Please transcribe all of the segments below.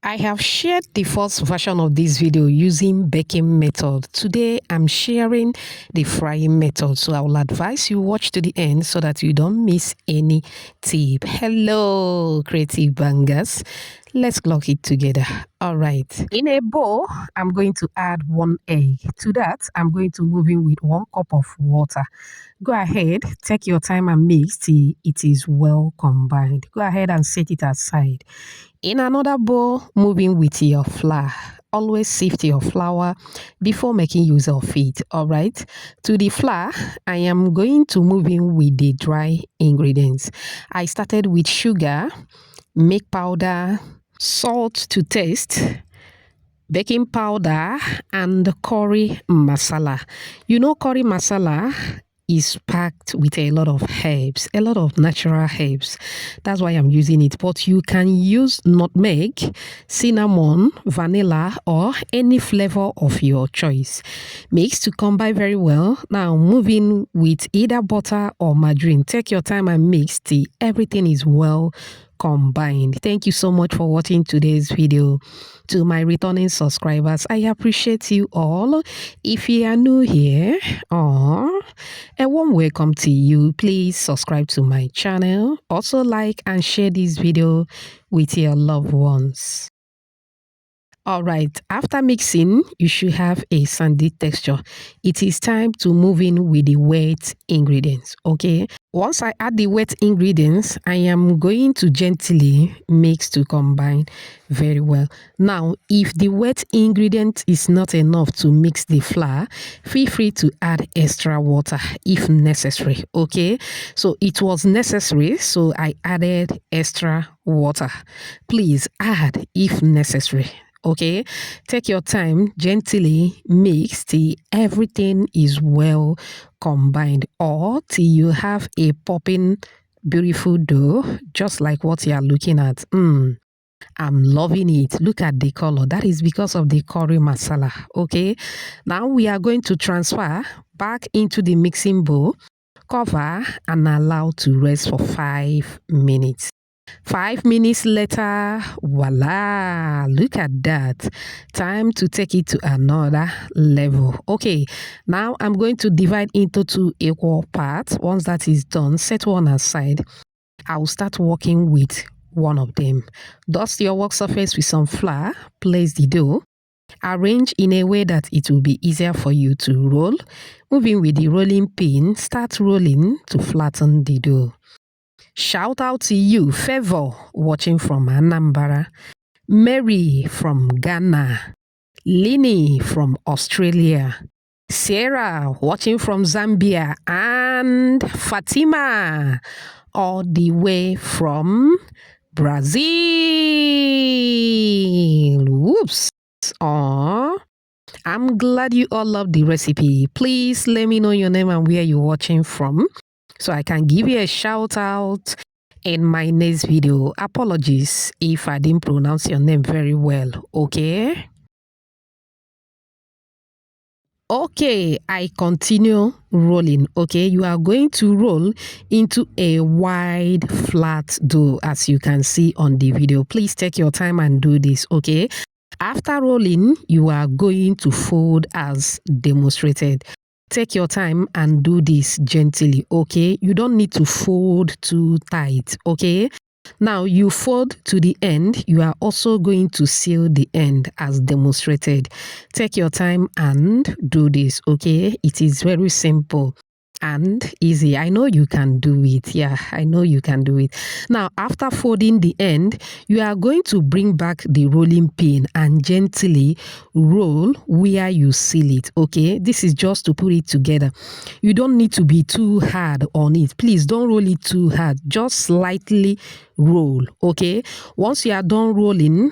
I have shared the first version of this video using baking method. Today I'm sharing the frying method, so I will advise you watch to the end so that you don't miss any tip. Hello creative bangers, let's clock it together. All right, in a bowl I'm going to add 1 egg. To that I'm going to move in with 1 cup of water. Go ahead, take your time and mix till it is well combined. Go ahead and set it aside. In another bowl, move in with your flour. Always sift your flour before making use of it. All right. To the flour, I am going to move in with the dry ingredients. I started with sugar, milk powder, salt to taste, baking powder, and curry masala. You know, curry masala is packed with a lot of herbs, a lot of natural herbs. That's why I'm using it. But you can use nutmeg, cinnamon, vanilla, or any flavor of your choice. Mix to combine very well. Now moving with either butter or margarine. Take your time and mix till everything is well combined. Thank you so much for watching today's video. To my returning subscribers, I appreciate you all. If you are new here, a warm welcome to you. Please subscribe to my channel. Also like and share this video with your loved ones. All right, after mixing, you should have a sandy texture. It is time to move in with the wet ingredients, okay? Once I add the wet ingredients, I am going to gently mix to combine very well. Now, if the wet ingredient is not enough to mix the flour, feel free to add extra water if necessary, okay? So it was necessary, so I added extra water. Please add if necessary. Okay, take your time, gently mix till everything is well combined or till you have a popping beautiful dough, just like what you are looking at. I'm loving it. Look at the color. That is because of the curry masala. Okay, now we are going to transfer back into the mixing bowl, cover and allow to rest for 5 minutes. 5 minutes later, voila, look at that. Time to take it to another level. Okay, now I'm going to divide into 2 equal parts. Once that is done, set one aside. I'll start working with one of them. Dust your work surface with some flour. Place the dough. Arrange in a way that it will be easier for you to roll. Moving with the rolling pin, start rolling to flatten the dough. Shout out to you, Favor, watching from Anambra, Mary from Ghana, Lini from Australia, Sarah watching from Zambia, and Fatima all the way from Brazil. Whoops. Aww. I'm glad you all love the recipe. Please let me know your name and where you're watching from, so I can give you a shout out in my next video. Apologies if I didn't pronounce your name very well, okay? Okay, I continue rolling, okay? You are going to roll into a wide flat dough as you can see on the video. Please take your time and do this, okay? After rolling, you are going to fold as demonstrated. Take your time and do this gently, okay? You don't need to fold too tight, okay? Now you fold to the end. You are also going to seal the end as demonstrated. Take your time and do this, okay? It is very simple and easy. I know you can do it. Yeah, I know you can do it. Now, after folding the end, you are going to bring back the rolling pin and gently roll where you seal it, okay? This is just to put it together. You don't need to be too hard on it. Please don't roll it too hard. Just slightly roll, okay? Once you are done rolling,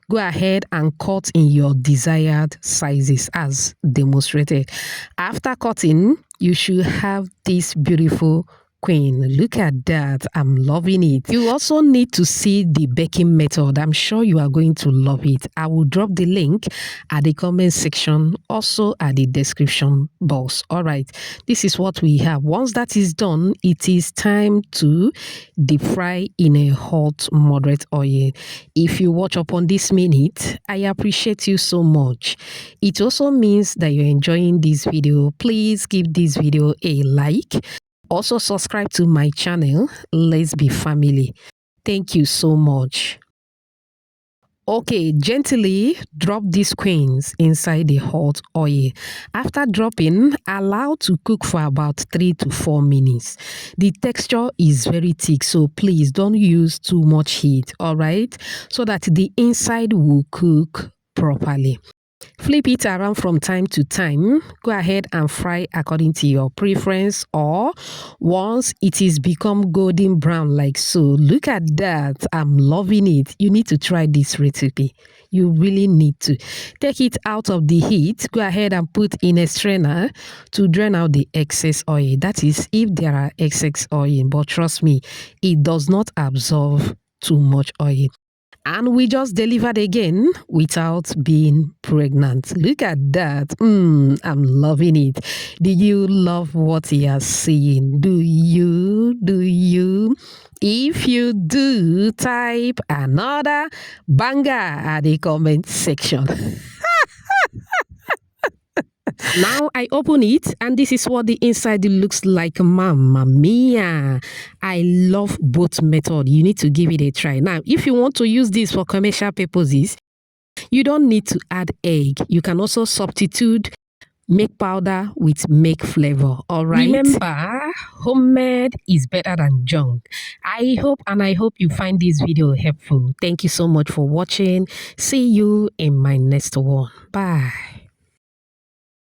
go ahead and cut in your desired sizes as demonstrated. After cutting, you should have this beautiful queen. Look at that. I'm loving it. You also need to see the baking method. I'm sure you are going to love it. I will drop the link at the comment section, also at the description box. All right, this is what we have. Once that is done, it is time to deep fry in a hot moderate oil. If you watch up on this minute, I appreciate you so much. It also means that you're enjoying this video. Please give this video a like. Also subscribe to my channel. Let's be family. Thank you so much. Okay, gently drop these queens inside the hot oil. After dropping, allow to cook for about 3 to 4 minutes. The texture is very thick, so please don't use too much heat, all right? So that the inside will cook properly. Flip it around from time to time. Go ahead and fry according to your preference, or once it is become golden brown like so. Look at that. I'm loving it. You need to try this recipe. You really need to. Take it out of the heat. Go ahead and put in a strainer to drain out the excess oil. That is if there are excess oil, but trust me, it does not absorb too much oil. And we just delivered again without being pregnant. Look at that. I'm loving it. Do you love what you are seeing? Do you? Do you? If you do, type another banger at the comment section. Now I open it and this is what the inside looks like. Mamma mia. I love both methods. You need to give it a try. Now, if you want to use this for commercial purposes, you don't need to add egg. You can also substitute milk powder with milk flavor. All right. Remember, homemade is better than junk. I hope you find this video helpful. Thank you so much for watching. See you in my next one. Bye.